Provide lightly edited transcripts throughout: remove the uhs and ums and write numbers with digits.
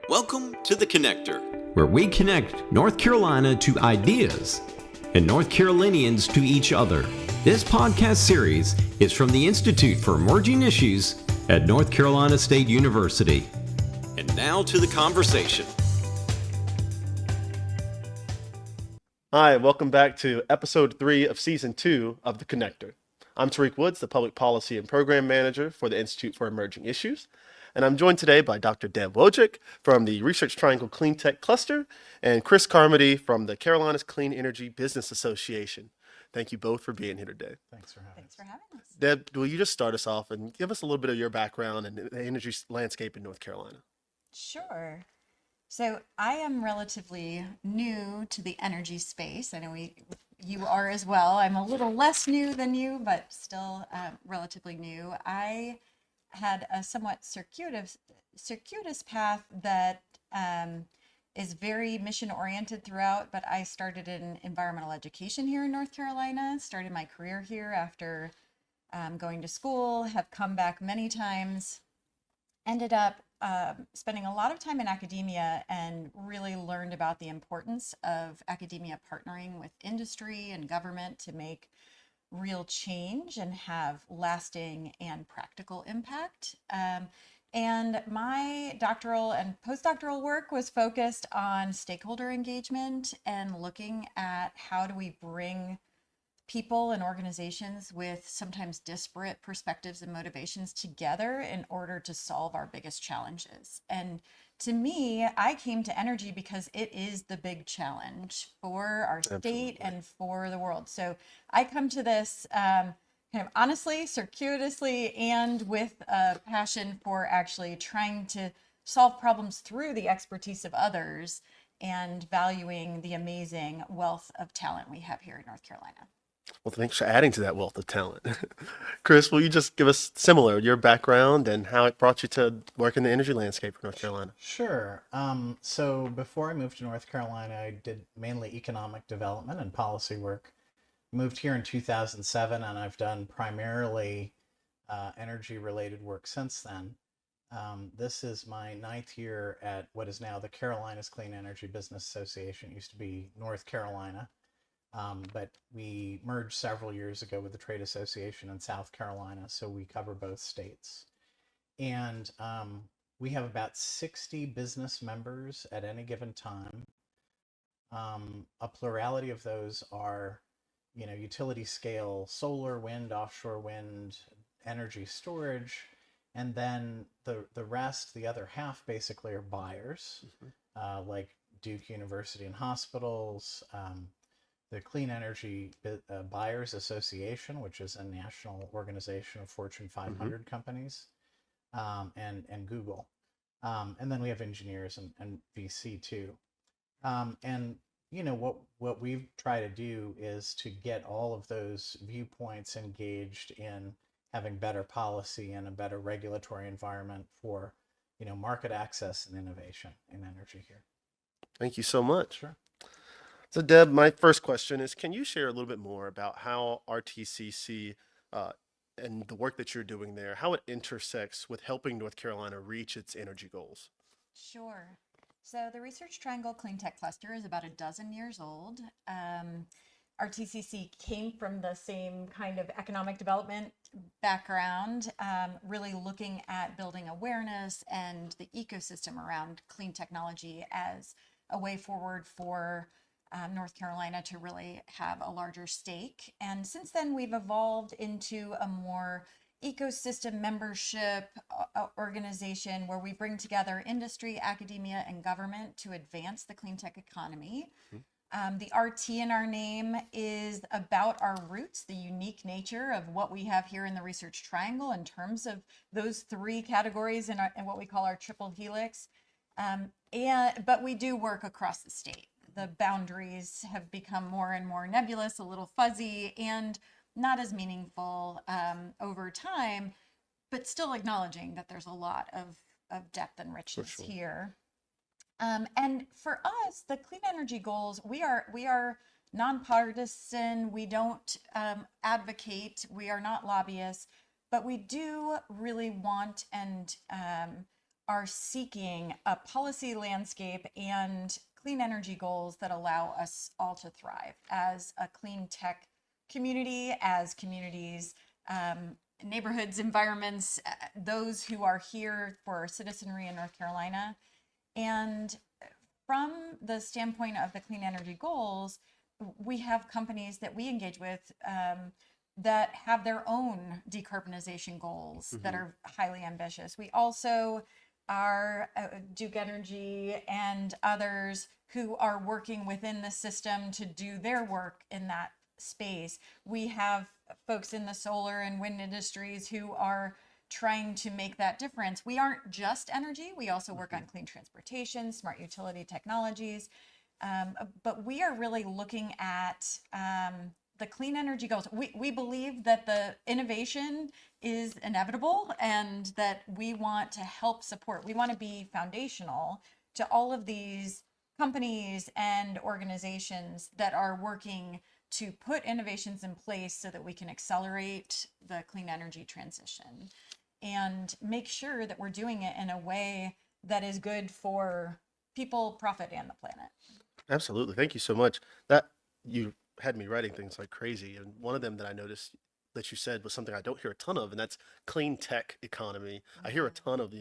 Welcome to The Connector, where we connect North Carolina to ideas and North Carolinians to each other. This podcast series is from the Institute for Emerging Issues at North Carolina State University. And now to the conversation. Hi, welcome back to episode 3 of season 2 of The Connector. I'm Tarik Woods, the Public Policy and Program Manager for the Institute for Emerging Issues. And I'm joined today by Dr. Deb Wojcik from the Research Triangle Cleantech Cluster and Chris Carmody from the Carolinas Clean Energy Business Association. Thank you both for being here today. Thanks for having us. Deb, will you just start us off and give us a little bit of your background and the energy landscape in North Carolina? Sure. So I am relatively new to the energy space. I know you are as well. I'm a little less new than you, but still relatively new. I had a somewhat circuitous path that is very mission oriented throughout, but I started in environmental education here in North Carolina, started my career here after going to school, have come back many times, ended up spending a lot of time in academia and really learned about the importance of academia partnering with industry and government to make real change and have lasting and practical impact. And my doctoral and postdoctoral work was focused on stakeholder engagement and looking at how do we bring people and organizations with sometimes disparate perspectives and motivations together in order to solve our biggest challenges. And to me, I came to energy because it is the big challenge for our state Absolutely. and for the world. So I come to this kind of honestly, circuitously, and with a passion for actually trying to solve problems through the expertise of others and valuing the amazing wealth of talent we have here in North Carolina. Well, thanks for adding to that wealth of talent. Chris, will you just give us your background and how it brought you to work in the energy landscape of North Carolina? Sure. So before I moved to North Carolina, I did mainly economic development and policy work. Moved here in 2007, and I've done primarily energy-related work since then. This is my 9th year at what is now the Carolinas Clean Energy Business Association. It used to be North Carolina. But we merged several years ago with the Trade Association in South Carolina, so we cover both states. And we have about 60 business members at any given time. A plurality of those are, utility scale solar, wind, offshore wind, energy storage, and then the rest, the other half, basically are buyers, like Duke University and hospitals. The Clean Energy Buyers Association, which is a national organization of Fortune 500 companies, and Google. And then we have engineers and VC too. And what we've tried to do is to get all of those viewpoints engaged in having better policy and a better regulatory environment for, market access and innovation in energy here. Thank you so much. Sure. So Deb, my first question is, can you share a little bit more about how RTCC and the work that you're doing there, how it intersects with helping North Carolina reach its energy goals? Sure. So the Research Triangle Cleantech Cluster is about a dozen years old. RTCC came from the same kind of economic development background, really looking at building awareness and the ecosystem around clean technology as a way forward for North Carolina to really have a larger stake. And since then, we've evolved into a more ecosystem membership organization where we bring together industry, academia, and government to advance the clean tech economy. The RT in our name is about our roots, the unique nature of what we have here in the Research Triangle in terms of those 3 categories in what we call our triple helix. But we do work across the state. The boundaries have become more and more nebulous, a little fuzzy, and not as meaningful over time, but still acknowledging that there's a lot of depth and richness here. And for us, the clean energy goals, we are nonpartisan. We don't advocate. We are not lobbyists, but we do really want and are seeking a policy landscape and clean energy goals that allow us all to thrive as a clean tech community, as communities, neighborhoods, environments, those who are here for citizenry in North Carolina. And from the standpoint of the clean energy goals, we have companies that we engage with that have their own decarbonization goals that are highly ambitious. We also are Duke Energy and others who are working within the system to do their work in that space. We have folks in the solar and wind industries who are trying to make that difference. We aren't just energy. We also work on clean transportation, smart utility technologies. But we are really looking at the clean energy goals. We believe that the innovation is inevitable and that we want to help support. We want to be foundational to all of these companies and organizations that are working to put innovations in place so that we can accelerate the clean energy transition and make sure that we're doing it in a way that is good for people, profit, and the planet. Absolutely. Thank you so much. That you had me writing things like crazy. And one of them that I noticed that you said was something I don't hear a ton of, and that's clean tech economy. I hear a ton of,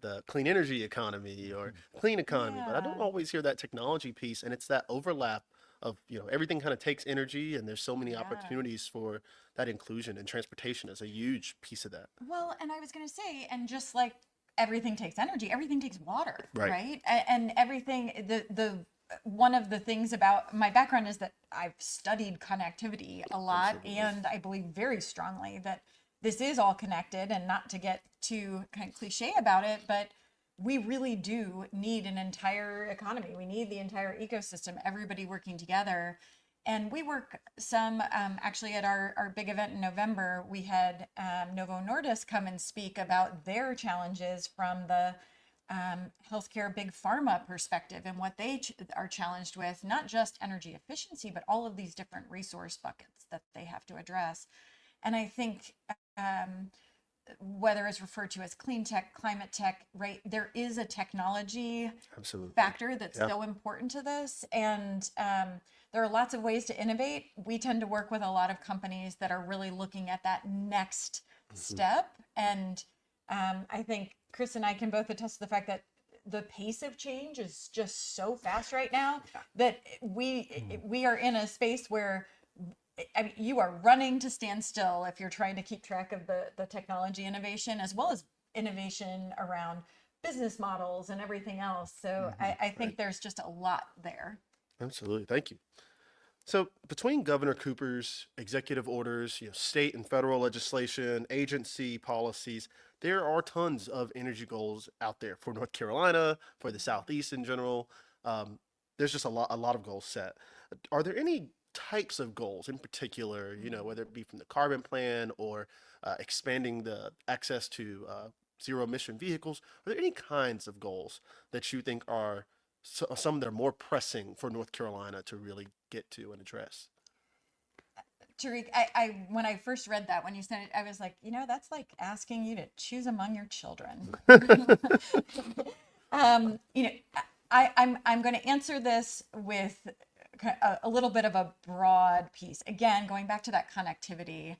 the clean energy economy or clean economy, but I don't always hear that technology piece. And it's that overlap of, everything kind of takes energy, and there's so many opportunities for that inclusion, and transportation is a huge piece of that. Well, and I was going to say, and just like everything takes energy, everything takes water, Right. right? And everything, the one of the things about my background is that I've studied connectivity a lot. Absolutely. And I believe very strongly that this is all connected, and not to get too kind of cliche about it, but we really do need an entire economy. We need the entire ecosystem, everybody working together. And we work some, actually at our big event in November, we had Novo Nordisk come and speak about their challenges from the healthcare big pharma perspective and what they are challenged with, not just energy efficiency, but all of these different resource buckets that they have to address. And I think whether it's referred to as clean tech, climate tech, right, there is a technology Absolutely. factor that's so important to this. And there are lots of ways to innovate. We tend to work with a lot of companies that are really looking at that next step. And I think Chris and I can both attest to the fact that the pace of change is just so fast right now that we are in a space where, I mean, you are running to stand still if you're trying to keep track of the technology innovation, as well as innovation around business models and everything else. So I think there's just a lot there. Absolutely. Thank you. So between Governor Cooper's executive orders, state and federal legislation, agency policies, there are tons of energy goals out there for North Carolina, for the Southeast in general. There's just a lot of goals set. Are there any types of goals in particular, whether it be from the carbon plan or expanding the access to zero emission vehicles? Are there any kinds of goals that you think are some that are more pressing for North Carolina to really get to and address? Tarik, I when I first read that, when you said it, I was like, that's like asking you to choose among your children. I'm going to answer this with a little bit of a broad piece. Again, going back to that connectivity,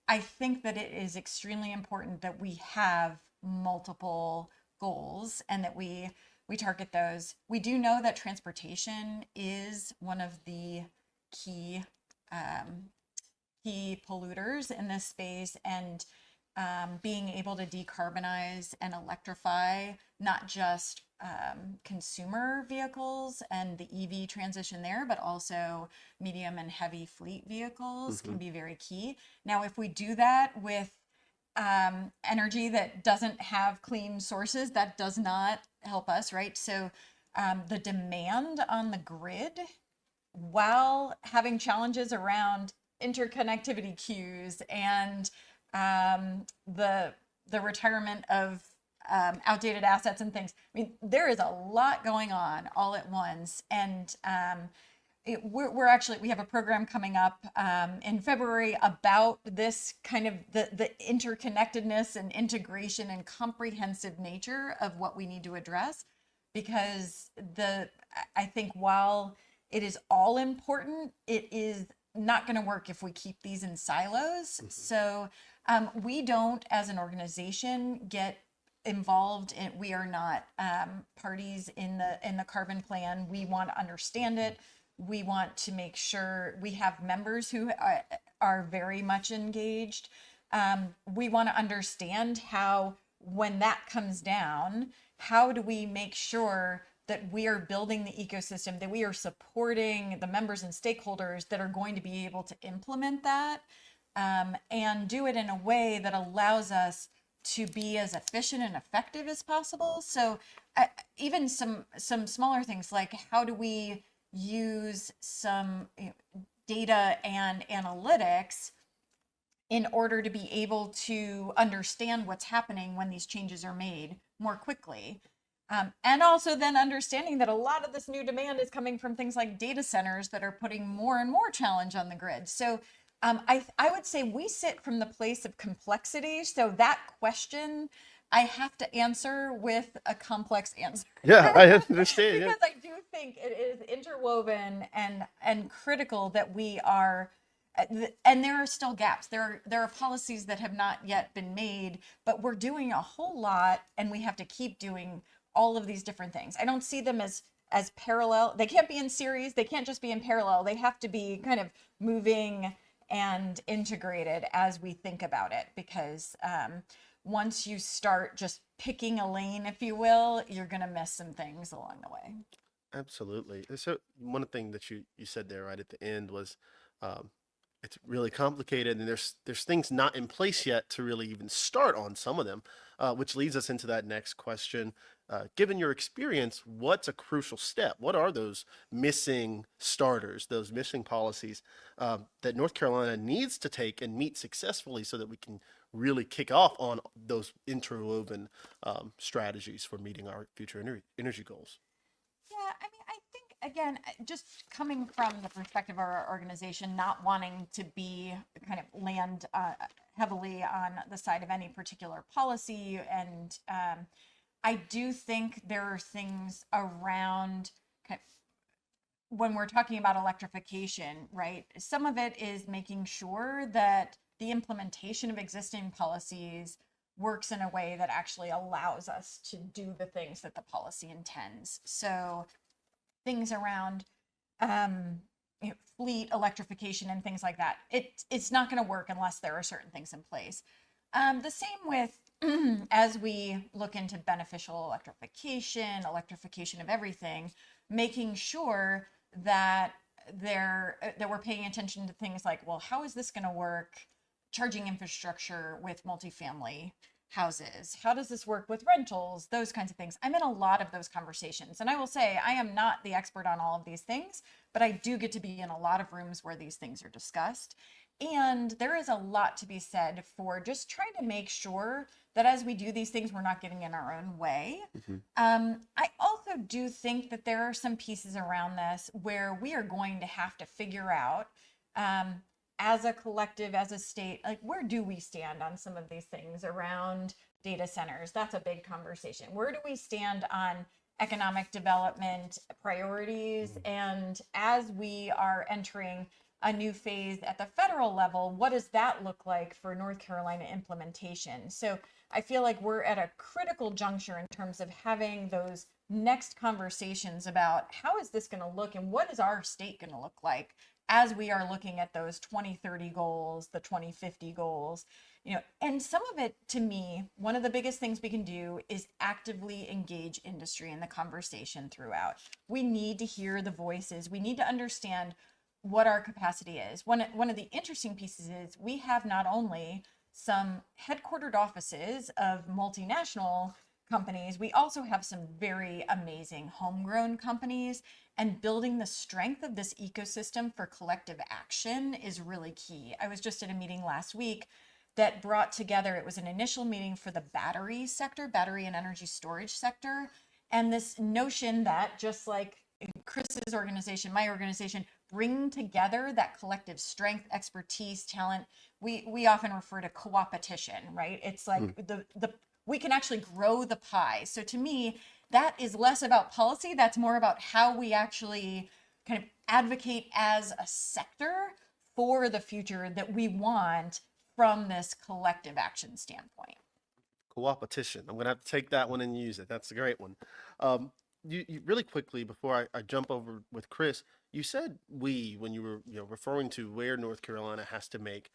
I think that it is extremely important that we have multiple goals and that we target those. We do know that transportation is one of the key polluters in this space, and being able to decarbonize and electrify not just consumer vehicles and the EV transition there, but also medium and heavy fleet vehicles can be very key. Now, if we do that with energy that doesn't have clean sources, that does not help us, right? So the demand on the grid, while having challenges around interconnectivity queues and the retirement of outdated assets and things. I mean, there is a lot going on all at once. And we have a program coming up in February about this kind of the interconnectedness and integration and comprehensive nature of what we need to address, because I think while it is all important, it is not going to work if we keep these in silos. So we don't, as an organization, get involved in. We are not parties in the carbon plan. We want to understand it. We want to make sure we have members who are very much engaged. We want to understand how, when that comes down, how do we make sure that we are building the ecosystem, that we are supporting the members and stakeholders that are going to be able to implement that, and do it in a way that allows us to be as efficient and effective as possible. So even some smaller things, like how do we use some data and analytics in order to be able to understand what's happening when these changes are made more quickly. And also then understanding that a lot of this new demand is coming from things like data centers that are putting more and more challenge on the grid. So I would say we sit from the place of complexity. So that question I have to answer with a complex answer. Yeah, I understand. Because I do think it is interwoven and critical that we are, and there are still gaps. There are policies that have not yet been made, but we're doing a whole lot, and we have to keep doing all of these different things. I don't see them as parallel. They can't be in series. They can't just be in parallel. They have to be kind of moving and integrated as we think about it, because once you start just picking a lane, if you will, you're going to miss some things along the way. Absolutely. So one thing that you said there right at the end was it's really complicated, and there's things not in place yet to really even start on some of them, which leads us into that next question. Given your experience, what's a crucial step? What are those missing starters, those missing policies that North Carolina needs to take and meet successfully so that we can really kick off on those interwoven strategies for meeting our future energy goals? Yeah, I mean, I think, again, just coming from the perspective of our organization, not wanting to be kind of land heavily on the side of any particular policy, and I do think there are things around when we're talking about electrification, right? Some of it is making sure that the implementation of existing policies works in a way that actually allows us to do the things that the policy intends. So things around fleet electrification and things like that, it's not going to work unless there are certain things in place. The same with as we look into beneficial electrification of everything, making sure that we're paying attention to things like, well, how is this going to work? Charging infrastructure with multifamily houses. How does this work with rentals? Those kinds of things. I'm in a lot of those conversations. And I will say, I am not the expert on all of these things, but I do get to be in a lot of rooms where these things are discussed. And there is a lot to be said for just trying to make sure that as we do these things, we're not getting in our own way. I also do think that there are some pieces around this where we are going to have to figure out, as a collective, as a state, like, where do we stand on some of these things around data centers? That's a big conversation. Where do we stand on economic development priorities? And as we are entering a new phase at the federal level, what does that look like for North Carolina implementation? So I feel like we're at a critical juncture in terms of having those next conversations about how is this going to look and what is our state going to look like as we are looking at those 2030 goals, the 2050 goals, and some of it, to me, one of the biggest things we can do is actively engage industry in the conversation throughout. We need to hear the voices. We need to understand what our capacity is. One of the interesting pieces is we have not only some headquartered offices of multinational companies, we also have some very amazing homegrown companies, and building the strength of this ecosystem for collective action is really key. I was just at a meeting last week that brought together, it was an initial meeting for the battery sector, battery and energy storage sector, and this notion that just like Chris's organization, my organization, bring together that collective strength, expertise, talent. We often refer to co-opetition, right? It's like we can actually grow the pie. So to me, that is less about policy. That's more about how we actually kind of advocate as a sector for the future that we want from this collective action standpoint. Co-opetition. I'm gonna have to take that one and use it. That's a great one. You really quickly before I jump over with Chris, you said we when you were referring to where North Carolina has to make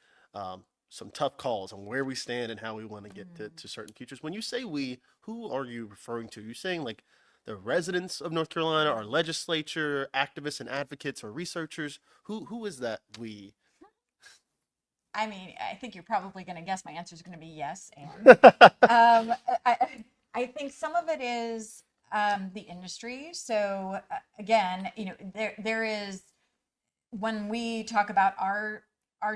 some tough calls on where we stand and how we want to get to certain futures. When you say we, who are you referring to? Are you saying like the residents of North Carolina, our legislature, activists and advocates, or researchers? Who is that we? I mean, I think you're probably going to guess my answer is going to be yes. And I think some of it is the industry. So again, there is, when we talk about our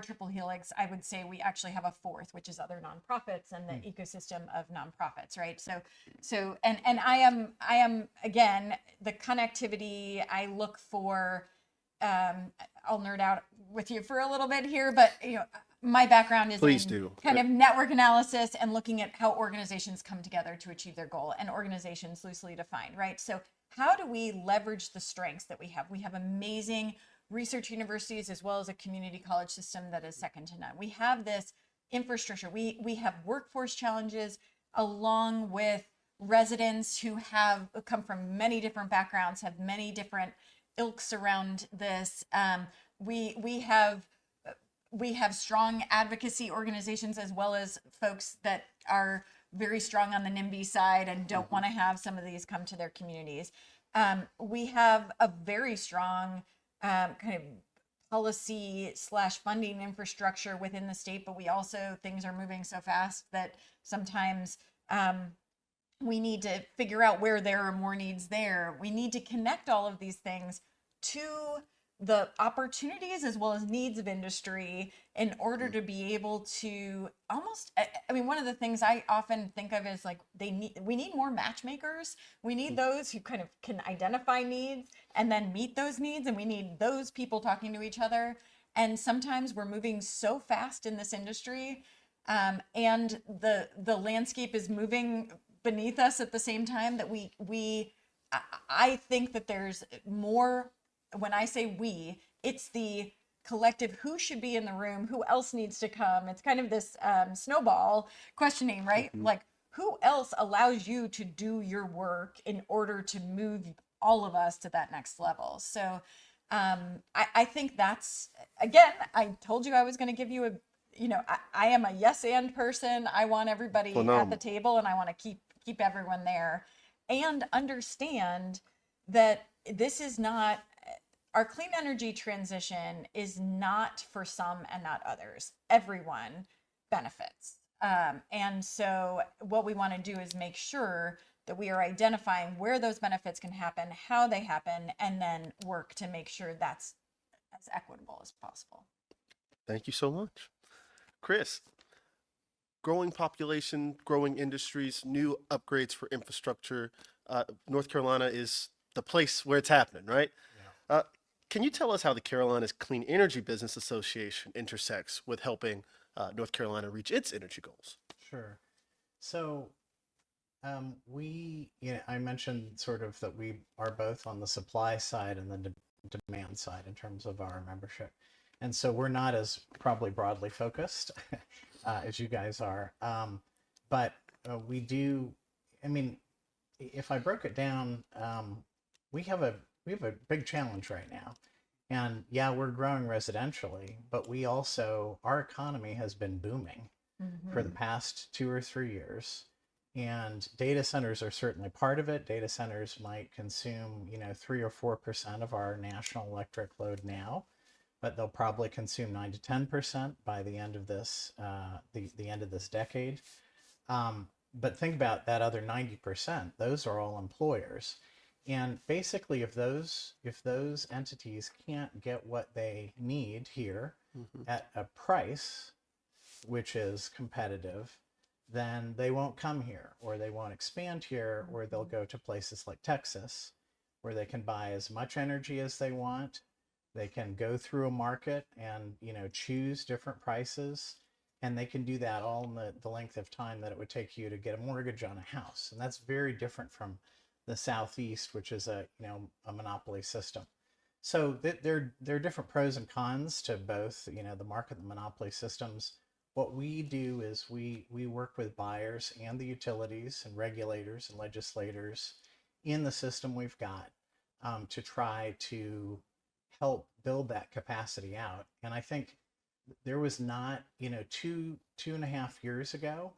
triple helix, I would say we actually have a fourth, which is other nonprofits and the ecosystem of nonprofits, right? So and I am again, the connectivity. I look for I'll nerd out with you for a little bit here, but my background is Please in do. kind of network analysis and looking at how organizations come together to achieve their goal, and organizations loosely defined, right? So how do we leverage the strengths that we have? We have amazing research universities as well as a community college system that is second to none. We have this infrastructure. We have workforce challenges along with residents who have come from many different backgrounds, have many different ilks around this. We have strong advocacy organizations as well as folks that are very strong on the NIMBY side and don't want to have some of these come to their communities. We have a very strong kind of policy / funding infrastructure within the state, but we also, things are moving so fast that sometimes we need to figure out where there are more needs there. We need to connect all of these things to the opportunities as well as needs of industry in order to be able to almost, I mean, one of the things I often think of is like we need more matchmakers. We need those who kind of can identify needs and then meet those needs, and we need those people talking to each other. And sometimes we're moving so fast in this industry, and the landscape is moving beneath us at the same time that I think that there's more. When I say we, it's the collective who should be in the room, who else needs to come. It's kind of this snowball questioning, right? Like, who else allows you to do your work in order to move all of us to that next level? So I think that's, again, I told you I was going to give you I am a yes and person. I want everybody at the table, and I want to keep everyone there and understand that this is not, our clean energy transition is not for some and not others. Everyone benefits. And so what we want to do is make sure that we are identifying where those benefits can happen, how they happen, and then work to make sure that's as equitable as possible. Thank you so much. Chris, growing population, growing industries, new upgrades for infrastructure. North Carolina is the place where it's happening, right? Yeah. Can you tell us how the Carolinas Clean Energy Business Association intersects with helping North Carolina reach its energy goals? Sure. So I mentioned sort of that we are both on the supply side and the demand side in terms of our membership. And so we're not as probably broadly focused as you guys are. But we do, I mean, if I broke it down, we have a big challenge right now. And yeah, we're growing residentially, but our economy has been booming for the past 2 or 3 years. And data centers are certainly part of it. Data centers might consume, 3 or 4% of our national electric load now, but they'll probably consume 9 to 10% by the end of this, the end of this decade. But think about that other 90%. Those are all employers. And basically, if those entities can't get what they need here at a price which is competitive, then they won't come here, or they won't expand here, or they'll go to places like Texas. where they can buy as much energy as they want. They can go through a market and, choose different prices. And they can do that all in the length of time that it would take you to get a mortgage on a house. And that's very different from the Southeast, which is a monopoly system. So there are different pros and cons to both, the market and the monopoly systems. What we do is we work with buyers and the utilities and regulators and legislators in the system we've got to try to help build that capacity out. And I think there was not, 2.5 years ago,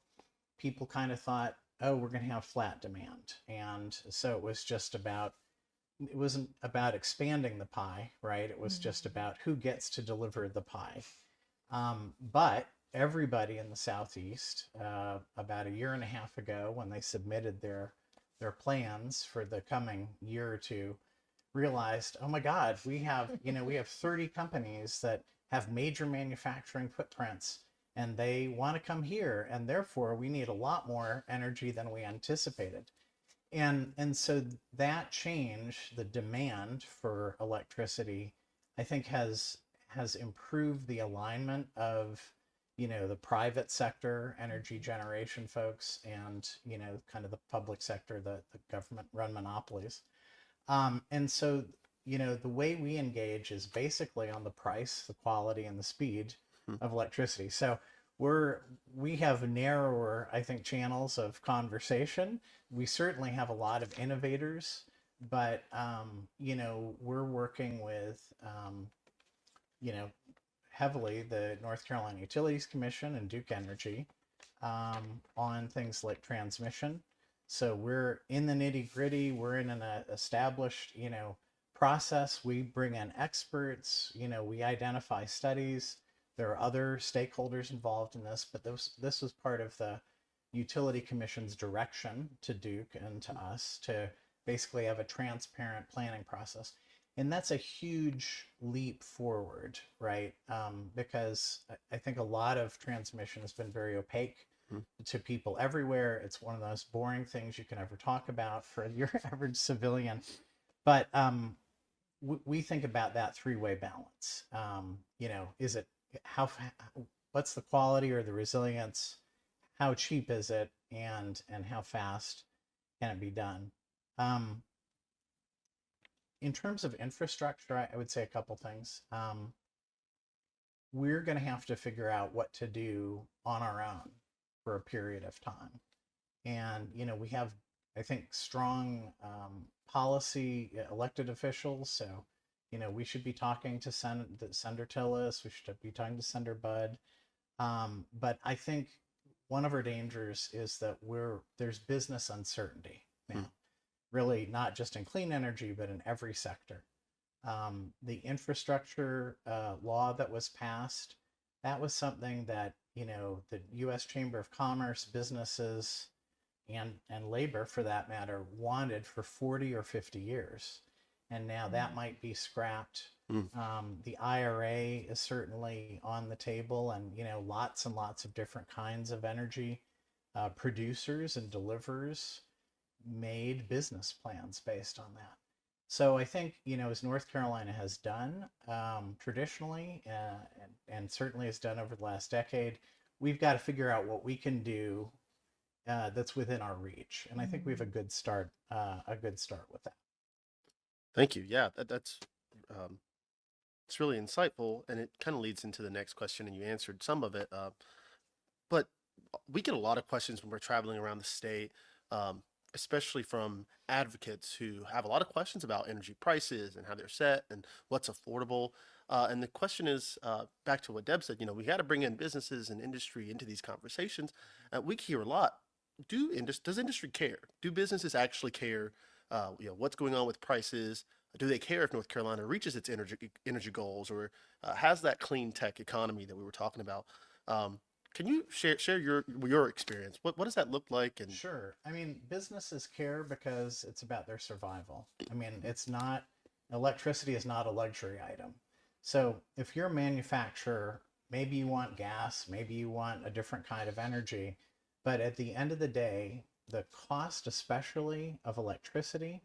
people kind of thought, oh, we're going to have flat demand. And so it wasn't about expanding the pie, right? It was just about who gets to deliver the pie. But everybody in the Southeast, about 1.5 years ago, when they submitted their plans for the coming year or two, realized, oh my God, we have 30 companies that have major manufacturing footprints, and they want to come here, and therefore we need a lot more energy than we anticipated. And so that change, the demand for electricity, I think has improved the alignment of, the private sector energy generation folks and, kind of the public sector, the government run monopolies. And so, the way we engage is basically on the price, the quality, and the speed of electricity. So we have narrower, I think, channels of conversation. We certainly have a lot of innovators, but, we're working with, heavily the North Carolina Utilities Commission and Duke Energy on things like transmission. So we're in the nitty-gritty. We're in an established, process. We bring in experts. We identify studies. There are other stakeholders involved in this, but this was part of the Utility Commission's direction to Duke and to us to basically have a transparent planning process. And that's a huge leap forward, right? Because I think a lot of transmission has been very opaque to people everywhere. It's one of the most boring things you can ever talk about for your average civilian. But we think about that three-way balance. Is it what's the quality or the resilience? How cheap is it, and how fast can it be done? In terms of infrastructure, I would say a couple things. We're going to have to figure out what to do on our own for a period of time. And, we have, I think, strong policy elected officials. So, we should be talking to Senator Tillis. We should be talking to Senator Budd. But I think one of our dangers is that there's business uncertainty now. Really not just in clean energy, but in every sector. The infrastructure law that was passed, that was something that, the U.S. Chamber of Commerce, businesses, and labor, for that matter, wanted for 40 or 50 years. And now that might be scrapped. The IRA is certainly on the table, and, lots and lots of different kinds of energy producers and deliverers made business plans based on that. So I think, as North Carolina has done traditionally, and certainly has done over the last decade, we've got to figure out what we can do that's within our reach. And I think we have a good start with that. Thank you. Yeah, that's it's really insightful, and it kind of leads into the next question, and you answered some of it. But we get a lot of questions when we're traveling around the state, especially from advocates who have a lot of questions about energy prices and how they're set and what's affordable. And the question is, back to what Deb said, we got to bring in businesses and industry into these conversations. We hear a lot. Does industry care? Do businesses actually care? What's going on with prices? Do they care if North Carolina reaches its energy goals, or has that clean tech economy that we were talking about? Can you share your experience? What does that look like? And Sure. I mean, businesses care because it's about their survival. I mean, electricity is not a luxury item. So if you're a manufacturer, maybe you want gas, maybe you want a different kind of energy, but at the end of the day, the cost, especially of electricity,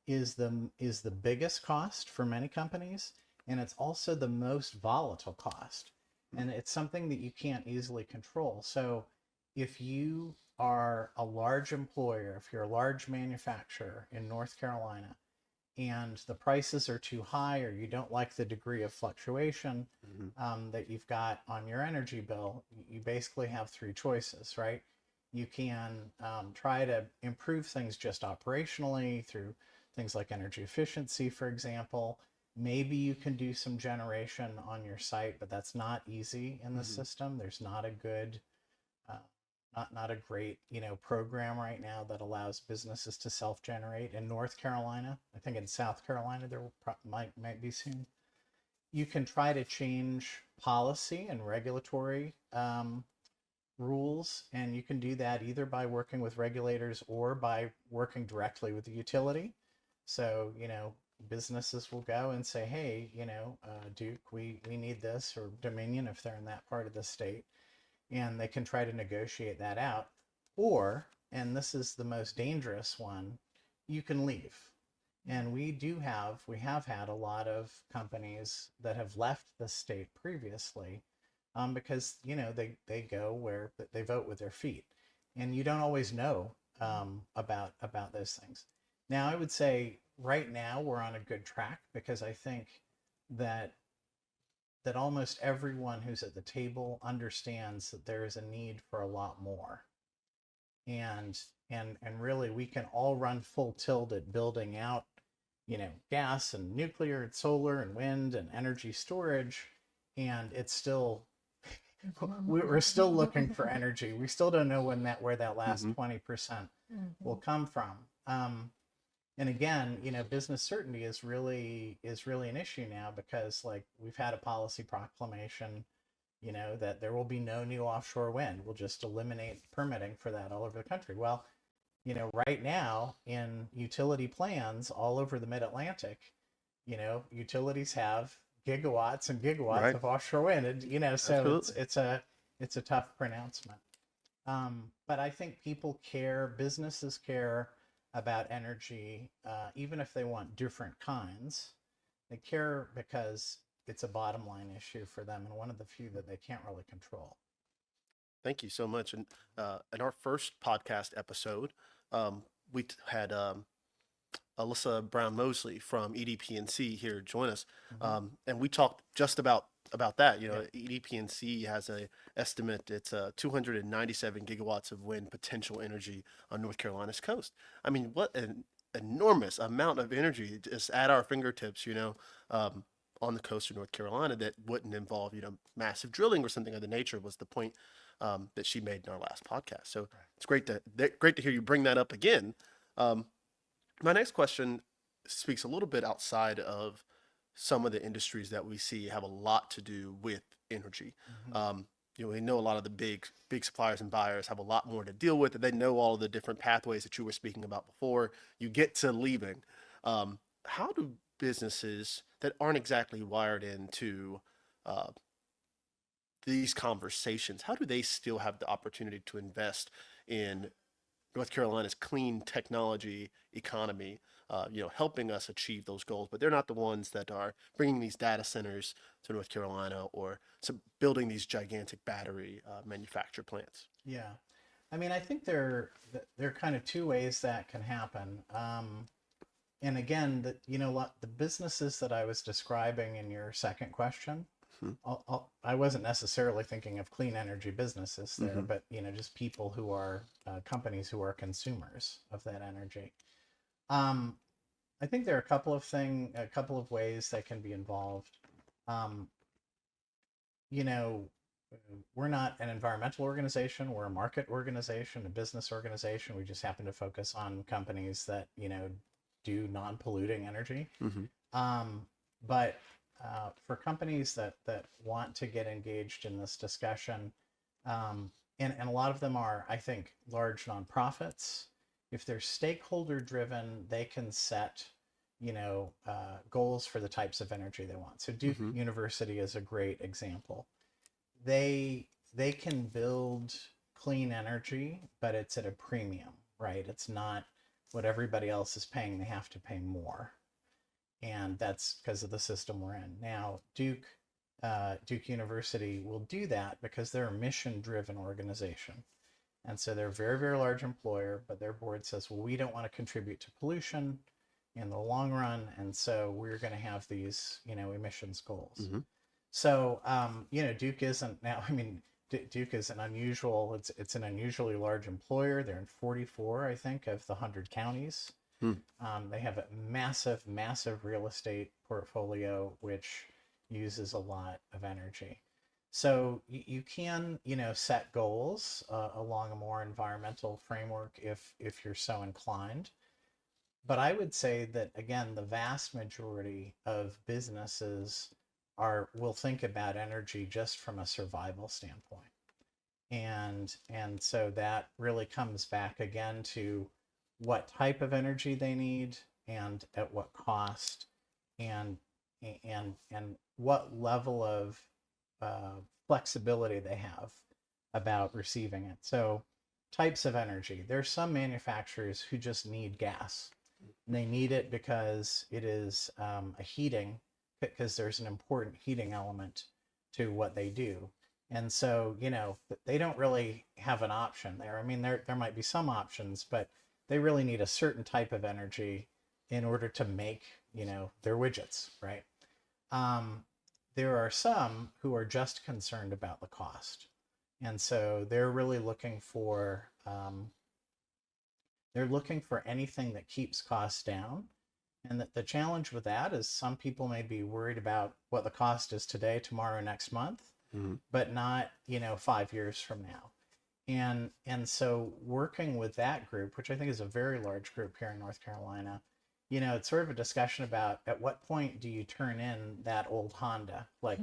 is the biggest cost for many companies, and it's also the most volatile cost, and it's something that you can't easily control. So if you are a large employer, if you're a large manufacturer in North Carolina, and the prices are too high, or you don't like the degree of fluctuation that you've got on your energy bill, you basically have three choices, right? You can try to improve things just operationally through things like energy efficiency, for example. Maybe you can do some generation on your site, but that's not easy in the system. There's not a good not a great program right now that allows businesses to self-generate in North Carolina. I think in South Carolina there might be soon. You can try to change policy and regulatory rules, and you can do that either by working with regulators or by working directly with the utility. So businesses will go and say, hey, Duke, we need this, or Dominion if they're in that part of the state, and they can try to negotiate that out. Or, and this is the most dangerous one, you can leave. And we have had a lot of companies that have left the state previously because they go where they vote with their feet, and you don't always know about those things. Now, I would say right now we're on a good track, because I think that almost everyone who's at the table understands that there is a need for a lot more. And really we can all run full tilt at building out, gas and nuclear and solar and wind and energy storage. And it's still, we're still looking for energy. We still don't know where that last 20% will come from. And again, business certainty is really an issue now, because we've had a policy proclamation, that there will be no new offshore wind. We'll just eliminate permitting for that all over the country. Well, right now in utility plans all over the Mid-Atlantic, utilities have gigawatts and gigawatts of offshore wind, and, so it's a tough pronouncement. But I think people care, businesses care about energy, even if they want different kinds. They care because it's a bottom line issue for them, and one of the few that they can't really control. Thank you so much. And in our first podcast episode, we had Alyssa Brown Mosley from EDP&C here join us, and we talked just about that. EDP&C has a estimate. It's 297 gigawatts of wind potential energy on North Carolina's coast. I mean, what an enormous amount of energy just at our fingertips, on the coast of North Carolina, that wouldn't involve, massive drilling or something of the nature, was the point that she made in our last podcast. So it's great to hear you bring that up again. My next question speaks a little bit outside of some of the industries that we see have a lot to do with energy. We know a lot of the big suppliers and buyers have a lot more to deal with, and they know all of the different pathways that you were speaking about before you get to leaving. How do businesses that aren't exactly wired into these conversations, how do they still have the opportunity to invest in North Carolina's clean technology economy, helping us achieve those goals? But they're not the ones that are bringing these data centers to North Carolina, or building these gigantic battery manufacture plants. Yeah. I mean, I think there are kind of two ways that can happen. And again, the businesses that I was describing in your second question, I wasn't necessarily thinking of clean energy businesses there, but just people who are companies who are consumers of that energy. I think there are a couple of ways that can be involved. We're not an environmental organization. We're a market organization, a business organization. We just happen to focus on companies that do non-polluting energy. But for companies that want to get engaged in this discussion, and a lot of them are, I think, large nonprofits. If they're stakeholder driven, they can set goals for the types of energy they want. So Duke University is a great example. They can build clean energy, but it's at a premium, right? It's not what everybody else is paying, they have to pay more. And that's because of the system we're in. Now, Duke University will do that because they're a mission-driven organization. And so they're a very, very large employer, but their board says, well, we don't want to contribute to pollution in the long run. And so we're going to have these, emissions goals. Mm-hmm. So, Duke isn't now, Duke is an unusual, it's an unusually large employer. They're in 44, I think, of the 100 counties. They have a massive, massive real estate portfolio, which uses a lot of energy. So you can, set goals along a more environmental framework if you're so inclined. But I would say that, again, the vast majority of businesses will think about energy just from a survival standpoint. And so that really comes back again to what type of energy they need and at what cost and what level of flexibility they have about receiving it. So types of energy. There's some manufacturers who just need gas. And they need it because it is a heating, because there's an important heating element to what they do. And so, they don't really have an option there. I mean, there might be some options, but they really need a certain type of energy in order to make, their widgets, right? There are some who are just concerned about the cost. And so they're really looking for anything that keeps costs down. And the challenge with that is some people may be worried about what the cost is today, tomorrow, next month, but not, 5 years from now. And so working with that group, which I think is a very large group here in North Carolina, it's sort of a discussion about at what point do you turn in that old Honda? Like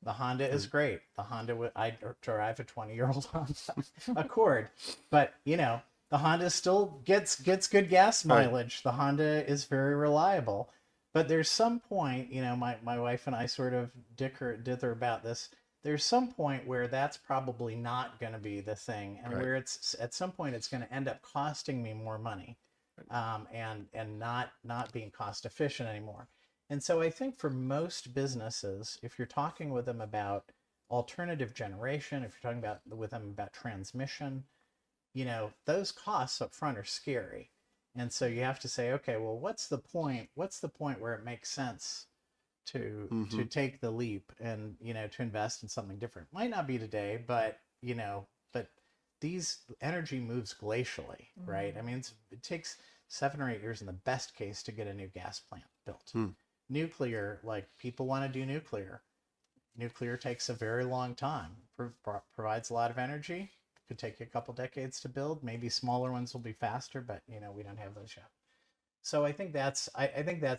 the Honda is great. The Honda, I drive a 20-year-old Honda Accord, but the Honda still gets good gas mileage. The Honda is very reliable, but there's some point, my wife and I sort of dither about this. There's some point where that's probably not going to be the thing, and where it's at some point it's going to end up costing me more money, and not being cost efficient anymore. And so I think for most businesses, if you're talking with them about alternative generation, if you're talking with them about transmission, those costs up front are scary. And so you have to say, okay, well, what's the point where it makes sense to take the leap and, to invest in something different? Might not be today, but these energy moves glacially, right? I mean, it takes 7 or 8 years in the best case to get a new gas plant built. Nuclear, like people want to do nuclear. Nuclear takes a very long time, provides a lot of energy. Could take you a couple decades to build. Maybe smaller ones will be faster, but we don't have those yet. So I think that's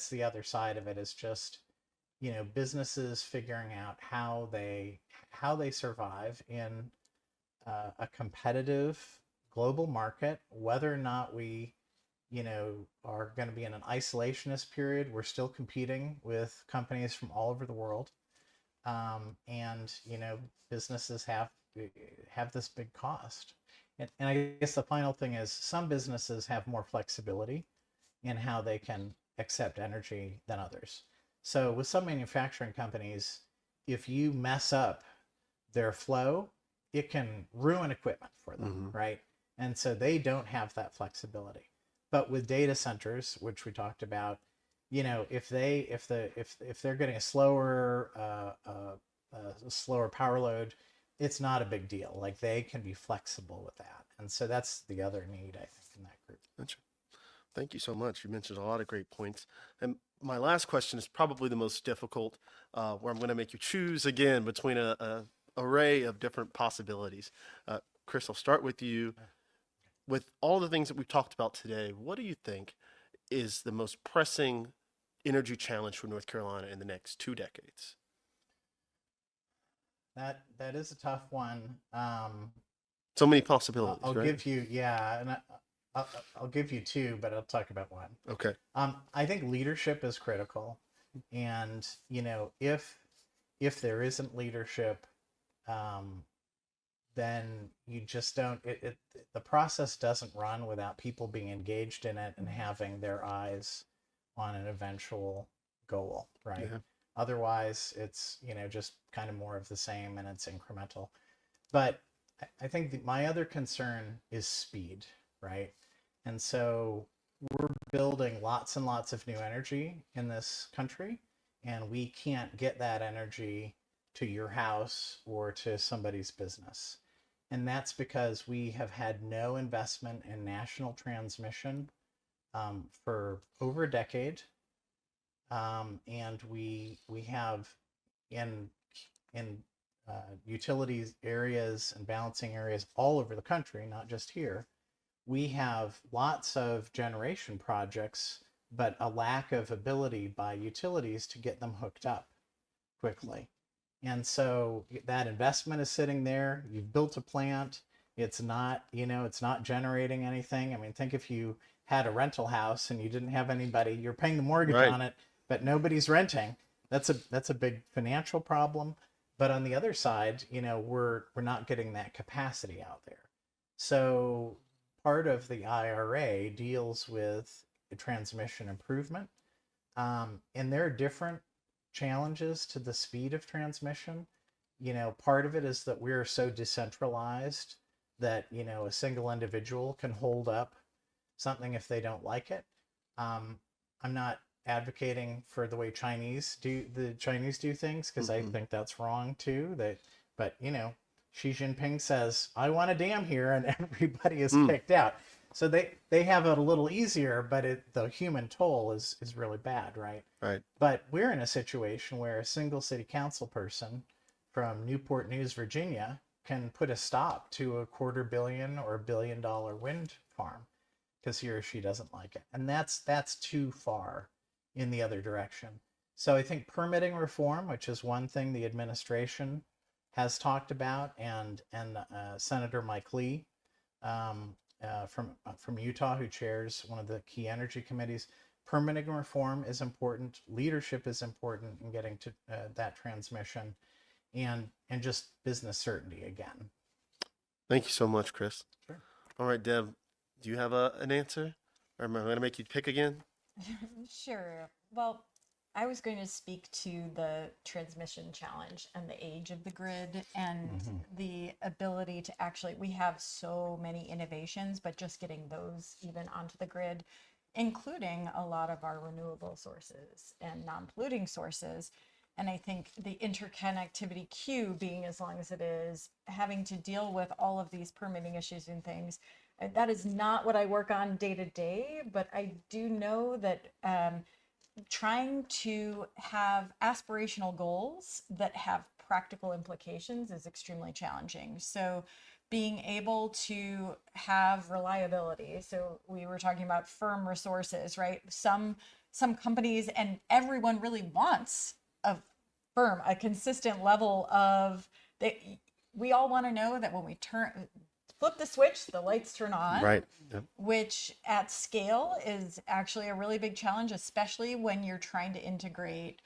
the other side of it, is just businesses figuring out how they survive in a competitive global market, whether or not we are going to be in an isolationist period. We're still competing with companies from all over the world, and businesses have this big cost. And I guess the final thing is some businesses have more flexibility in how they can accept energy than others. So with some manufacturing companies, if you mess up their flow, it can ruin equipment for them, right? And so they don't have that flexibility. But with data centers, which we talked about, if they're getting a slower power load, it's not a big deal. Like they can be flexible with that. And so that's the other need, I think, in that group. Gotcha. Thank you so much. You mentioned a lot of great points. And my last question is probably the most difficult, where I'm going to make you choose again between a array of different possibilities. Chris, I'll start with you. With all the things that we've talked about today, what do you think is the most pressing energy challenge for North Carolina in the next 2 decades? That is a tough one. So many possibilities. I'll right? give you, and I'll give you 2, but I'll talk about 1. Okay. I think leadership is critical, and if there isn't leadership, then you just don't, the process doesn't run without people being engaged in it and having their eyes on an eventual goal, right? Yeah. Otherwise, it's, just kind of more of the same and it's incremental. But I think my other concern is speed, right? And so we're building lots and lots of new energy in this country, and we can't get that energy to your house or to somebody's business. And that's because we have had no investment in national transmission for over a decade. And we have in utilities areas and balancing areas all over the country, not just here, we have lots of generation projects, but a lack of ability by utilities to get them hooked up quickly. And so that investment is sitting there. You've built a plant. It's not, it's not generating anything. I mean, think if you had a rental house and you didn't have anybody, you're paying the mortgage on it, but nobody's renting. That's a big financial problem. But on the other side, we're not getting that capacity out there. So part of the IRA deals with transmission improvement. And there are different challenges to the speed of transmission. Part of it is that we're so decentralized that, a single individual can hold up something if they don't like it. I'm not advocating for the way the Chinese do things, because I think that's wrong too. But Xi Jinping says, I want a dam here, and everybody is kicked out. So they have it a little easier, but the human toll is really bad, right? Right. But we're in a situation where a single city council person from Newport News, Virginia, can put a stop to a $250 million or $1 billion wind farm because he or she doesn't like it. And that's too far in the other direction. So I think permitting reform, which is one thing the administration has talked about, and Senator Mike Lee from Utah, who chairs one of the key energy committees, permitting reform is important. Leadership is important in getting to that transmission, and just business certainty again. Thank you so much, Chris. Sure. All right, Deb, do you have an answer? Or am I going to make you pick again? Sure. Well, I was going to speak to the transmission challenge and the age of the grid and the ability to actually, we have so many innovations, but just getting those even onto the grid, including a lot of our renewable sources and non-polluting sources. And I think the interconnectivity queue being as long as it is, having to deal with all of these permitting issues and things, that is not what I work on day to day, but I do know that trying to have aspirational goals that have practical implications is extremely challenging. So being able to have reliability. So we were talking about firm resources, right? Some companies, and everyone really wants a consistent level of, we all want to know that when we flip the switch, the lights turn on. Right. Yep. Which at scale is actually a really big challenge, especially when you're trying to integrate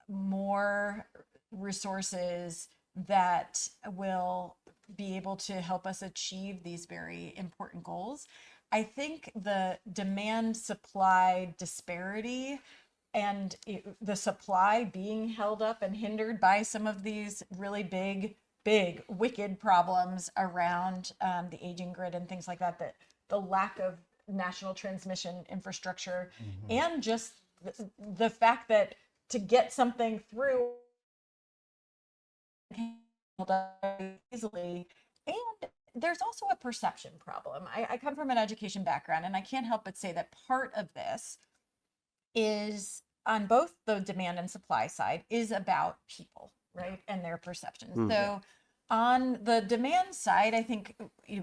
more resources that will be able to help us achieve these very important goals. I think the demand supply disparity and the supply being held up and hindered by some of these really big, wicked problems around the aging grid and things like that, that the lack of national transmission infrastructure, and just the fact that to get something through easily. And there's also a perception problem. I come from an education background, and I can't help but say that part of this is, on both the demand and supply side, is about people, right? And their perceptions. So on the demand side, I think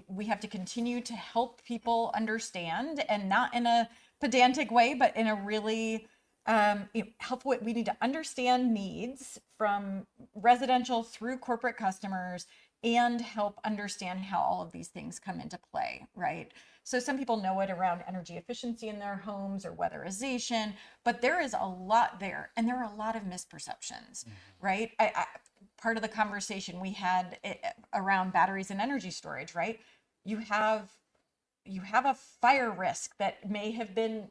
we have to continue to help people understand, and not in a pedantic way, but in a really helpful way. We need to understand needs from residential through corporate customers, and help understand how all of these things come into play, right? So some people know it around energy efficiency in their homes or weatherization, but there is a lot there, and there are a lot of misperceptions, right? part of the conversation we had around batteries and energy storage, right? You have a fire risk that may have been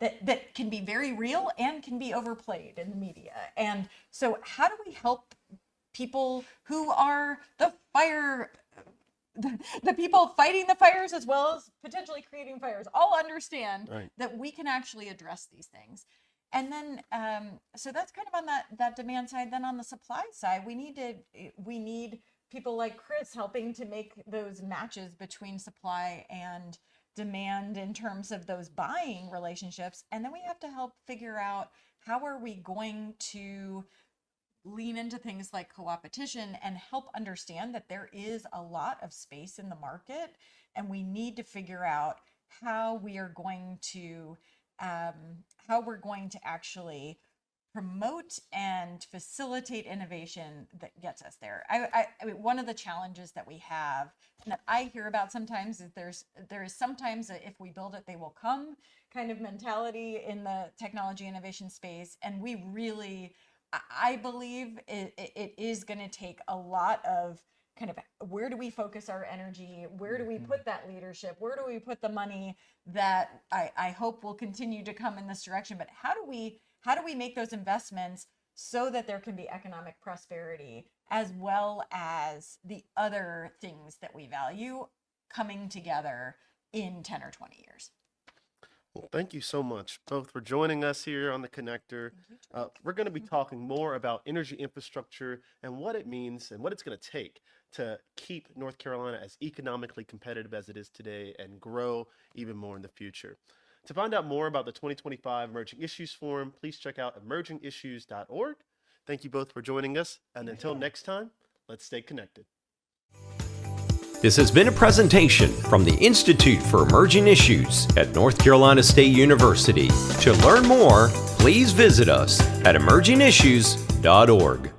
that can be very real and can be overplayed in the media. And so how do we help people who are the people fighting the fires as well as potentially creating fires all understand that we can actually address these things? And then, so that's kind of on that demand side. Then on the supply side, we need people like Chris helping to make those matches between supply and demand in terms of those buying relationships. And then we have to help figure out how are we going to lean into things like co-opetition and help understand that there is a lot of space in the market, and we need to figure out how we're going to actually promote and facilitate innovation that gets us there. I mean, one of the challenges that we have and that I hear about sometimes is there is sometimes a if we build it, they will come kind of mentality in the technology innovation space. And we really, I believe it is going to take a lot of kind of where do we focus our energy? Where do we put that leadership? Where do we put the money that I hope will continue to come in this direction? But how do we make those investments so that there can be economic prosperity as well as the other things that we value coming together in 10 or 20 years? Well, thank you so much both for joining us here on the Connector. We're going to be talking more about energy infrastructure and what it means and what it's going to take to keep North Carolina as economically competitive as it is today and grow even more in the future. To find out more about the 2025 Emerging Issues Forum, please check out emergingissues.org. Thank you both for joining us. And until next time, let's stay connected. This has been a presentation from the Institute for Emerging Issues at North Carolina State University. To learn more, please visit us at emergingissues.org.